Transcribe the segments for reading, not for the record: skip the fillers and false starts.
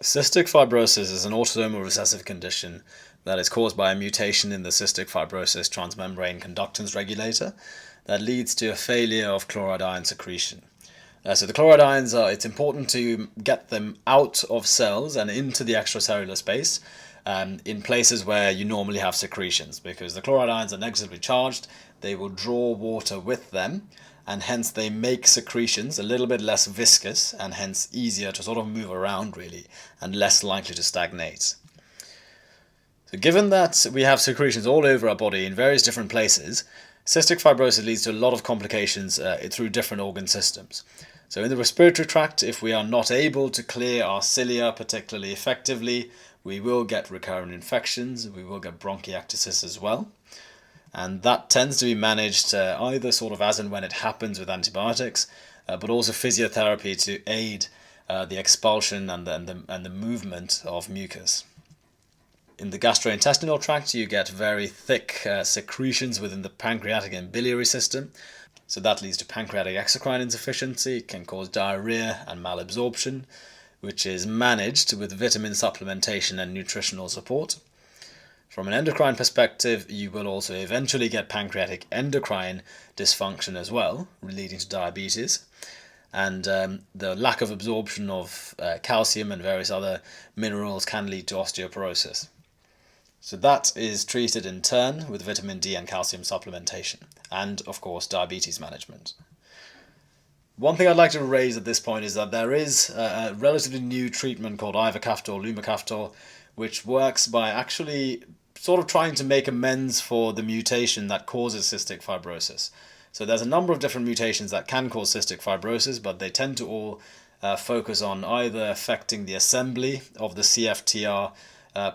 Cystic fibrosis is an autosomal recessive condition that is caused by a mutation in the cystic fibrosis transmembrane conductance regulator that leads to a failure of chloride ion secretion. So the chloride ions it's important to get them out of cells and into the extracellular space in places where you normally have secretions, because the chloride ions are negatively charged. They will draw water with them, and hence they make secretions a little bit less viscous and hence easier to sort of move around really, and less likely to stagnate. So given that we have secretions all over our body in various different places, cystic fibrosis leads to a lot of complications through different organ systems. So in the respiratory tract, if we are not able to clear our cilia particularly effectively, we will get recurrent infections, we will get bronchiectasis as well. And that tends to be managed either sort of as and when it happens with antibiotics, but also physiotherapy to aid the expulsion and the movement of mucus. In the gastrointestinal tract, you get very thick secretions within the pancreatic and biliary system. So that leads to pancreatic exocrine insufficiency. It can cause diarrhea and malabsorption, which is managed with vitamin supplementation and nutritional support. From an endocrine perspective, you will also eventually get pancreatic endocrine dysfunction as well, leading to diabetes. And the lack of absorption of calcium and various other minerals can lead to osteoporosis. So that is treated in turn with vitamin D and calcium supplementation, and of course diabetes management. One thing I'd like to raise at this point is that there is a relatively new treatment called ivacaftor, lumacaftor, which works by actually sort of trying to make amends for the mutation that causes cystic fibrosis. So there's a number of different mutations that can cause cystic fibrosis, but they tend to all focus on either affecting the assembly of the CFTR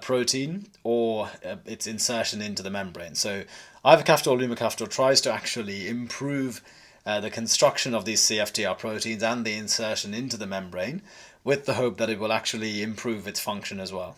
protein or its insertion into the membrane. So ivacaftor or lumacaftor tries to actually improve the construction of these CFTR proteins and the insertion into the membrane, with the hope that it will actually improve its function as well.